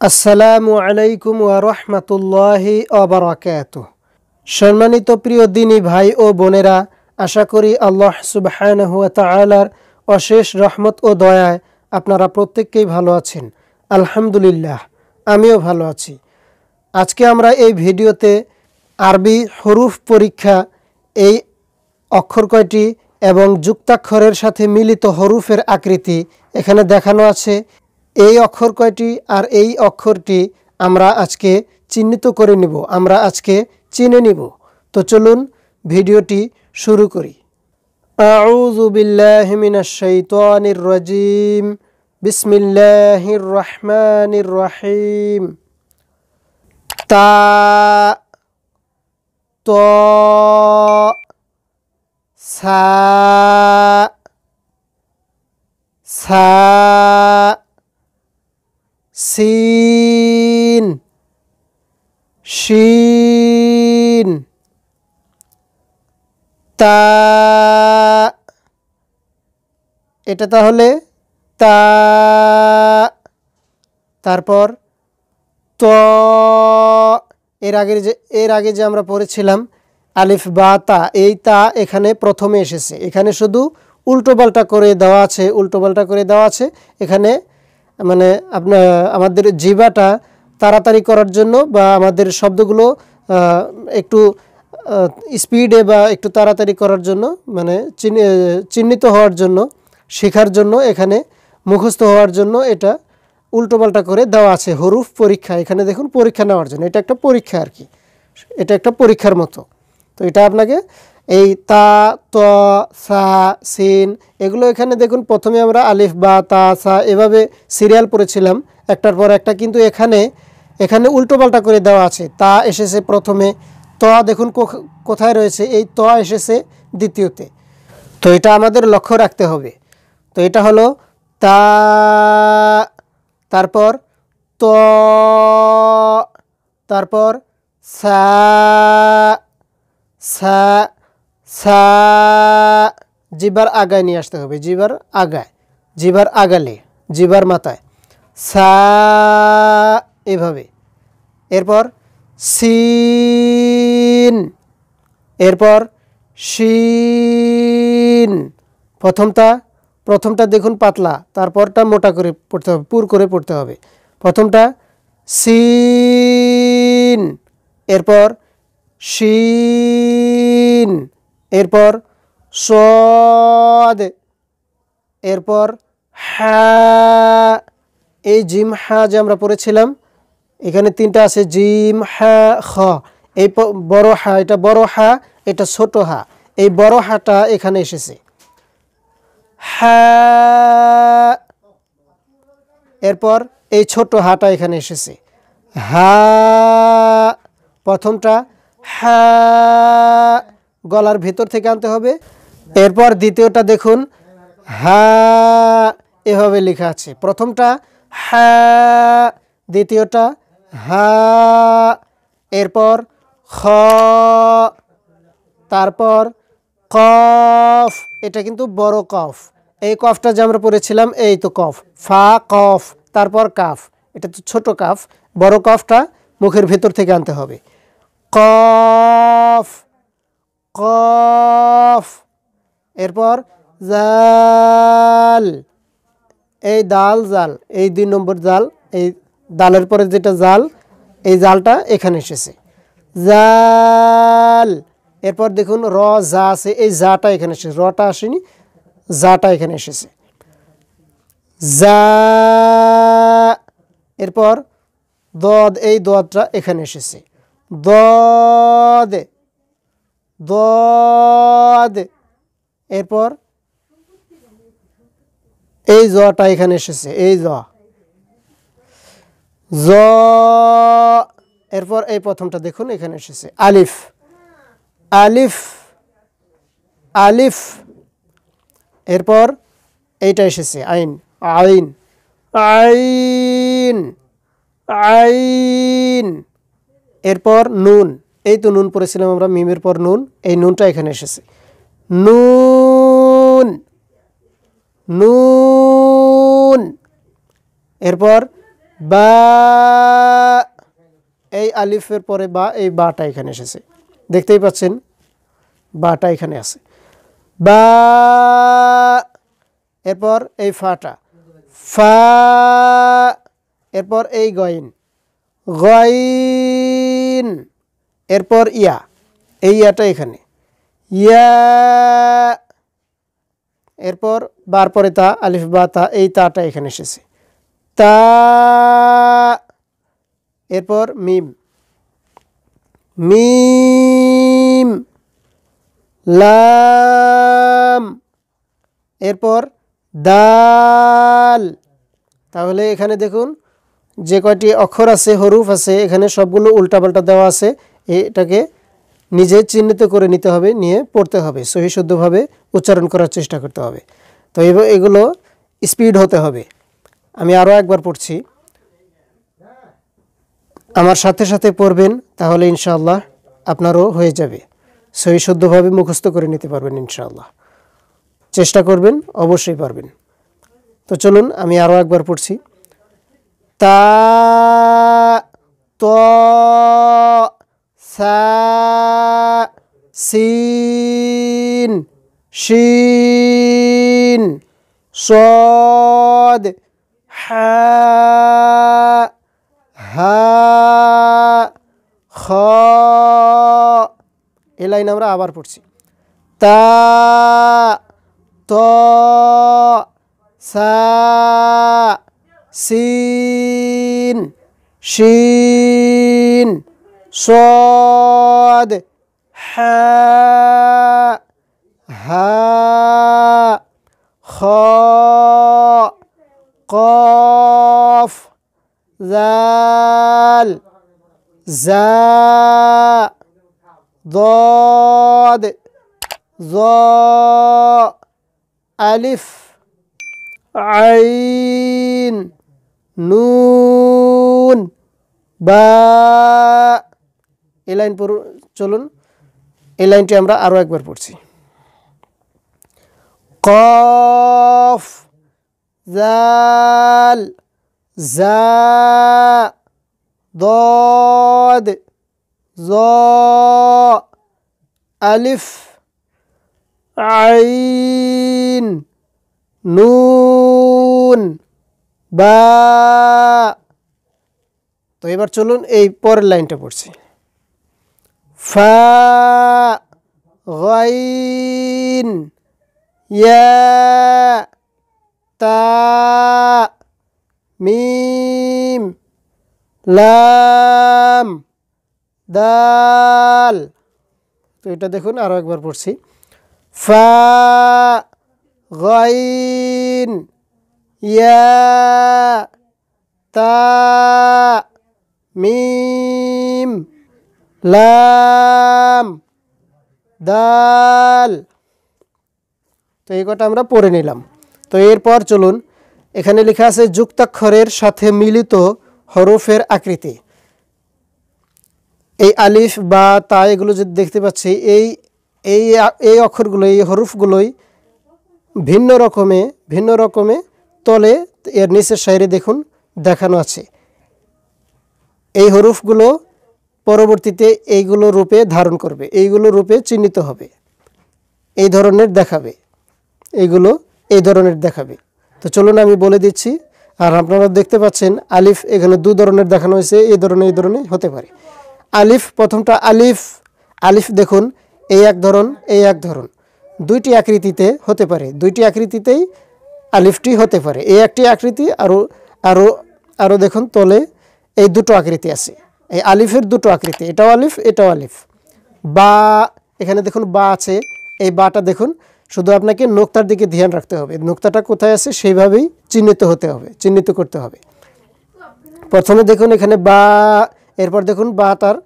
আসসালামু আলাইকুম ওয়া রাহমাতুল্লাহি ওয়া বারাকাতুহু। সম্মানিত প্রিয় দিনী ভাই ও বোনেরা, আশা করি আল্লাহ সুবহানাহু ওয়া তাআলার অশেষ রহমত ও দয়ায় আপনারা প্রত্যেককেই ভালো আছেন। আলহামদুলিল্লাহ, আমিও ভালো আছি। আজকে আমরা এই ভিডিওতে আরবি হরুফ পরীক্ষা, এই অক্ষর কয়টি এবং যুক্তাক্ষরের সাথে মিলিত হরুফের আকৃতি এখানে দেখানো আছে। এই অক্ষর কয়টি আর এই অক্ষরটি আমরা আজকে চিহ্নিত করে নিব, আমরা আজকে চিনে নিব। তো চলুন ভিডিওটি শুরু করি। আউযু বিল্লাহি মিনাশ শাইতানির রাজিম। বিসমিল্লাহির রহমানির রহিম। তা, ত, সা, সা, সিন, শিন, তা। এটা তাহলে তা। তারপর ত, এর আগে যে আমরা পড়েছিলাম আলিফ বা তা, এই তা এখানে প্রথমে এসেছে। এখানে শুধু উল্টোপাল্টা করে দেওয়া আছে এখানে, মানে আমাদের জিহ্বাটা তাড়াতাড়ি করার জন্য বা আমাদের শব্দগুলো একটু স্পিডে বা একটু তাড়াতাড়ি করার জন্য, মানে চিহ্নিত হওয়ার জন্য, শেখার জন্য, এখানে মুখস্থ হওয়ার জন্য এটা উল্টোপাল্টা করে দেওয়া আছে। হরুফ পরীক্ষা, এখানে দেখুন পরীক্ষা নেওয়ার জন্য, এটা একটা পরীক্ষা আর কি, এটা একটা পরীক্ষার মতো। তো এটা আপনাকে এই তা, ত, সা, সিন এগুলো এখানে দেখুন প্রথমে আমরা আলিফ বা তা সা এভাবে সিরিয়াল পড়েছিলাম একটার পর একটা, কিন্তু এখানে উল্টোপাল্টা করে দেওয়া আছে। তা এসেছে প্রথমে, ত দেখুন কোথায় রয়েছে, এই ত এসেছে দ্বিতীয়তে। তো এটা আমাদের লক্ষ্য রাখতে হবে। তো এটা হলো তা, তারপর ত, তারপর সা, সা, সা, জিহ্বার আগায় নিয়ে আসতে হবে, জিহ্বার আগায়, জিহ্বার আগালে, জিহ্বার মাথায়, সা, এভাবে। এরপর সিন, এরপর শিন। প্রথমটা দেখুন পাতলা, তারপরটা মোটা করে পড়তে হবে, পুর করে পড়তে হবে। প্রথমটা সিন, এরপর শিন, এরপর সদ, এরপর হা। এই জিম হা যে আমরা পড়েছিলাম, এখানে তিনটা আছে, জিম হা খ। এই বড় হা, এটা বড় হা, এটা ছোট হা। এই বড় হাটা এখানে এসেছে, হা। এরপর এই ছোট হাটা এখানে এসেছে, হা। প্রথমটা হা, গলার ভেতর থেকে আনতে হবে। এরপর দ্বিতীয়টা দেখুন হা, এভাবে লেখা আছে। প্রথমটা হা, দ্বিতীয়টা হা, এরপর খ, তারপর কফ। এটা কিন্তু বড় কফ, এই কফটা যে আমরা পড়েছিলাম, এই তো কফ, ফা কফ, তারপর কাফ। এটা তো ছোট কাফ, বড় কফটা মুখের ভেতর থেকে আনতে হবে, কফ, কফ। এরপর জাল, এই দাল, জাল, এই 2 নম্বর জাল, এই দালের পরে যেটা জাল, এই জালটা এখানে এসেছে, জাল। এরপর দেখুন র, জা আছে, এই জাটা এখানে এসেছে, রটা আসেনি, জাটা এখানে এসেছে, জা। এরপর দদ, এই দদটা এখানে এসেছে, দদ, দদ। এরপর এই জটা এখানে এসেছে, এই জ, জ। এরপর এই প্রথমটা দেখুন এখানে এসেছে, আলিফ, আলিফ, আলিফ। এরপর এইটা এসেছে আইন, আইন, আইন, আইন। এরপর নুন, এই তো নুন পড়েছিলাম আমরা, মিমের পর নুন, এই নুনটা এখানে এসেছে, নুন, নুন। এরপর বা, এই আলিফের পরে বা, এই বাটা এখানে এসেছে, দেখতেই পাচ্ছেন বাটা এখানে আছে। বা, এরপর এই ফাটা, ফা, এরপর এই গইন, গইন, এরপর ইয়া, এই ইয়াটা এখানে, ইয়া, এরপর বার পরে তা, আলিফ বা তা, এই তাটা এখানে এসেছে, তা, এরপর মিম, মিম, লাম, এরপর দাল। তাহলে এখানে দেখুন যে কয়টি অক্ষর আছে, হরুফ আছে, এখানে সবগুলো উল্টাপাল্টা দেওয়া আছে। এটাকে নিজে চিহ্নিত করে নিতে হবে, নিয়ে পড়তে হবে, সহি শুদ্ধভাবে উচ্চারণ করার চেষ্টা করতে হবে। তো এগুলো স্পিড হতে হবে। আমি আরও একবার পড়ছি, আমার সাথে সাথে পড়বেন, তাহলে ইনশাআল্লাহ আপনারও হয়ে যাবে, সহি শুদ্ধভাবে মুখস্থ করে নিতে পারবেন ইনশাআল্লাহ। চেষ্টা করবেন, অবশ্যই পারবেন। তো চলুন আমি আরও একবার পড়ছি। তা, ত, সা, সিন, শিন, সদ, হা, হা, খ। এই লাইন আমরা আবার পড়ছি। তা, ত, সা, সিন, শিন, সদ, হা, হা, খ, কফ, জাল, জা, ضاد, ظ, আলিফ, আইন, নুন, বা। এই লাইন চলুন, এই লাইনটি আমরা আরও একবার পড়ছি। কফ, জাল, জা, ضاد, ظ, আলিফ, আইন, নুন, বা। তো এবার চলুন এই পরের লাইনটা পড়ছি। ফা, গাইন, ইয়া, তা, মিম, লাম, দাল। তো এটা দেখুন আরও একবার পড়ছি। ফা, গাইন, ইয়া, তা, মিম, লাম, দাল। তো এই কটা আমরা পড়ে নিলাম। তো এরপর চলুন, এখানে লেখা আছে যুক্তাক্ষরের সাথে মিলিত হরফের আকৃতি। এই আলিফ বা তা এগুলো যদি দেখতে পাচ্ছি, এই এই এই অক্ষরগুলো, এই হরফগুলোই ভিন্ন রকমে তলে এর নিচের সাইডে দেখুন দেখানো আছে। এই হরফগুলো পরবর্তীতে এইগুলো রূপে ধারণ করবে, এইগুলো রূপে চিহ্নিত হবে, এই ধরনের দেখাবে, এইগুলো এই ধরনের দেখাবে। তো চলুন আমি বলে দিচ্ছি। আর আপনারা দেখতে পাচ্ছেন আলিফ এখানে দু ধরনের দেখানো হয়েছে, এই ধরনের হতে পারে। আলিফ, প্রথমটা আলিফ, আলিফ দেখুন এই এক ধরন, এই এক ধরন, দুইটি আকৃতিতে হতে পারে, দুইটি আকৃতিতেই আলিফটি হতে পারে। এই একটি আকৃতি, আরও আরও আরও দেখুন তলে এই দুটো আকৃতি আছে, এই আলিফের দুটো আকৃতি, এটাও আলিফ, এটাও আলিফ। বা, এখানে দেখুন বা আছে, এই বাটা দেখুন, শুধু আপনাকে নোক্তার দিকে ধ্যান রাখতে হবে, নোক্তাটা কোথায় আছে সেইভাবেই চিহ্নিত করতে হবে। প্রথমে দেখুন এখানে বা, এরপর দেখুন বা তার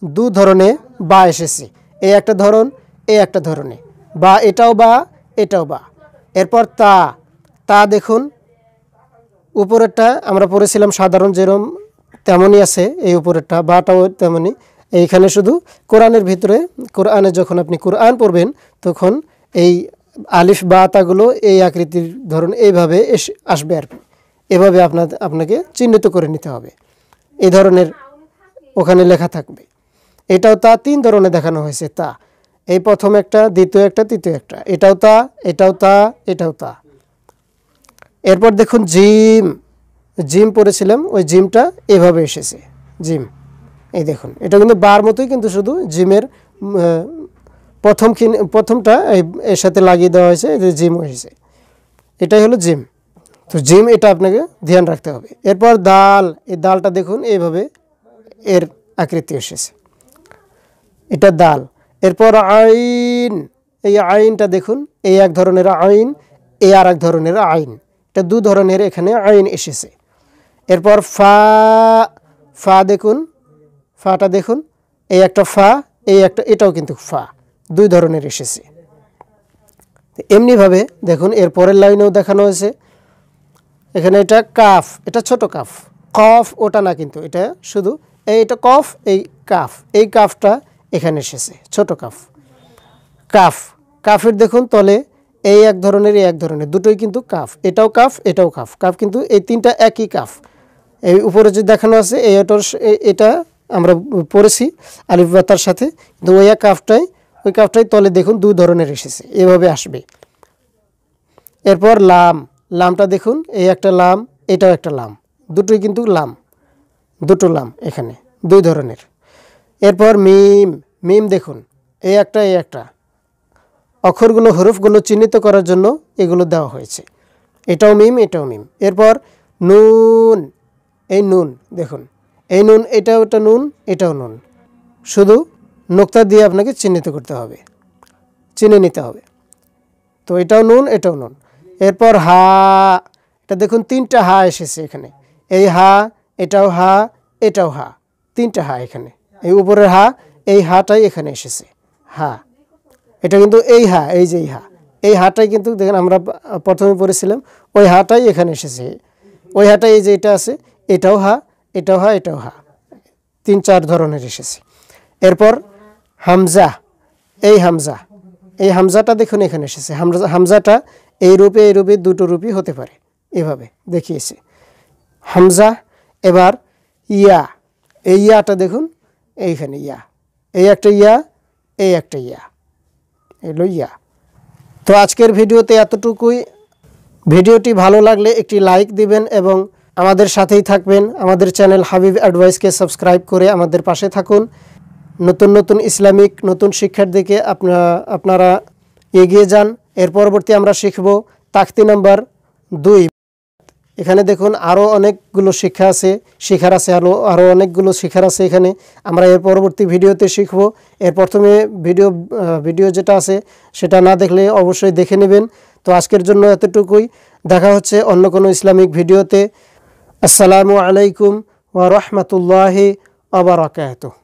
দু ধরনে বা এসেছে, এই একটা ধরন, এই একটা ধরনে বা, এটাও বা, এটাও বা। এরপর তা, তা দেখুন উপরেরটা আমরা পড়েছিলাম সাধারণ যেরকম তেমনই আছে, এই উপরেরটা বাটাও তেমনই। এইখানে শুধু কোরআনের ভিতরে, কোরআনে যখন আপনি কোরআন পড়বেন তখন এই আলিফ বা তাগুলো এই আকৃতির ধরন এইভাবে আসবে আর কি, এভাবে আপনাকে চিহ্নিত করে নিতে হবে। এই ধরনের ওখানে লেখা থাকবে। এটাও তা, 3 ধরনের দেখানো হয়েছে তা। এই প্রথম একটা, দ্বিতীয় একটা, তৃতীয় একটা। এটাও তা, এটাও তা, এটাও তা। এরপর দেখুন জিম, জিম পড়েছিলাম, ওই জিমটা এভাবে এসেছে, জিম। এই দেখুন, এটা কিন্তু বার মতোই, কিন্তু শুধু জিমের প্রথমটা এর সাথে লাগিয়ে দেওয়া হয়েছে, এটা জিম হয়েছে। এটাই হলো জিম। তো জিম, এটা আপনাকে ধ্যান রাখতে হবে। এরপর দাল, এই দালটা দেখুন এইভাবে এর আকৃতি এসেছে, এটা দাল। এরপর আইন, এই আইনটা দেখুন, এই এক ধরনের আইন, এই আর এক ধরনের আইন, এটা 2 ধরনের এখানে আইন এসেছে। এরপর ফা, ফা দেখুন, ফাটা দেখুন, এই একটা ফা, এই একটা, এটাও কিন্তু ফা, 2 ধরনের এসেছে। এমনিভাবে দেখুন এর পরের লাইনেও দেখানো হয়েছে। এখানে এটা কাফ, এটা ছোট কাফ, কফ ওটা না, কিন্তু এটা শুধু এইটা কফ, এই কাফ, এই কাফটা এখানে এসেছে, ছোট কাফ। কাফ, কাফের দেখুন তলে এই এক ধরনের, এই এক ধরনের, দুটোই কিন্তু কাফ, এটাও কাফ, এটাও কাফ, কাফ কিন্তু এই 3টা একই কাফ। এই উপরে যে দেখানো আছে এটা আমরা পড়েছি আলিফ বা তার সাথে, কিন্তু ওই কাফটাই তলে দেখুন 2 ধরনের এসেছে, এভাবে আসবে। এরপর লাম, লামটা দেখুন, এই একটা লাম, এটাও একটা লাম, দুটোই কিন্তু লাম, 2টো লাম এখানে 2 ধরনের। এরপর মিম, মিম দেখুন, এই একটা অক্ষরগুলো, হরফগুলো চিহ্নিত করার জন্য এগুলো দেওয়া হয়েছে, এটাও মিম, এটাও মিম। এরপর নুন, এই নুন দেখুন, এই নুন, এটাও একটা নুন, এটাও নুন, শুধু নোক্তা দিয়ে আপনাকে চিহ্নিত করতে হবে, চিনে নিতে হবে। তো এটাও নুন, এটাও নুন। এরপর হা, এটা দেখুন 3টা হা এসেছে এখানে, এই হা, এটাও হা, এটাও হা, 3টা হা এখানে। এই উপরের হা, এই হাটাই এখানে এসেছে, হা, এটা কিন্তু এই হা, এই যে এই হাটাই কিন্তু দেখেন আমরা প্রথমে পড়েছিলাম, ওই হাটাই এখানে এসেছে, ওই হাটাই এই যে এটা আছে, এটাও হা, এটাও হা, এটাও হা, 3-4 ধরনের এসেছে। এরপর হামজা, এই হামজা, এই হামজাটা দেখুন এখানে এসেছে, হামজাটা এই রূপে 2টো রূপই হতে পারে, এভাবে দেখিয়েছে হামজা। এবার ইয়া, এই ইয়াটা দেখুন এইখানে, ইয়া, এই একটা ইয়া, এই একটা ইয়া, এলো ইয়া। তো আজকের ভিডিওতে এতটুকুই। ভিডিওটি ভালো লাগলে একটি লাইক দিবেন এবং আমাদের সাথেই থাকবেন। আমাদের চ্যানেল হাবিব অ্যাডভাইসকে সাবস্ক্রাইব করে আমাদের পাশে থাকুন। নতুন ইসলামিক নতুন শিক্ষার দিকে আপনারা এগিয়ে যান। এর পরবর্তী আমরা শিখব তাখতি নাম্বার 2। এখানে দেখুন আরও অনেকগুলো শিক্ষা আছে, শিখার আছে, আরও অনেকগুলো শিখার আছে এখানে, আমরা এর পরবর্তী ভিডিওতে শিখব। এর প্রথমে ভিডিও যেটা আছে সেটা না দেখলে অবশ্যই দেখে নেবেন। তো আজকের জন্য এতটুকুই, দেখা হচ্ছে অন্য কোনো ইসলামিক ভিডিওতে। আসসালামু আলাইকুম ওয়া রাহমাতুল্লাহি ওয়া বারাকাতুহু।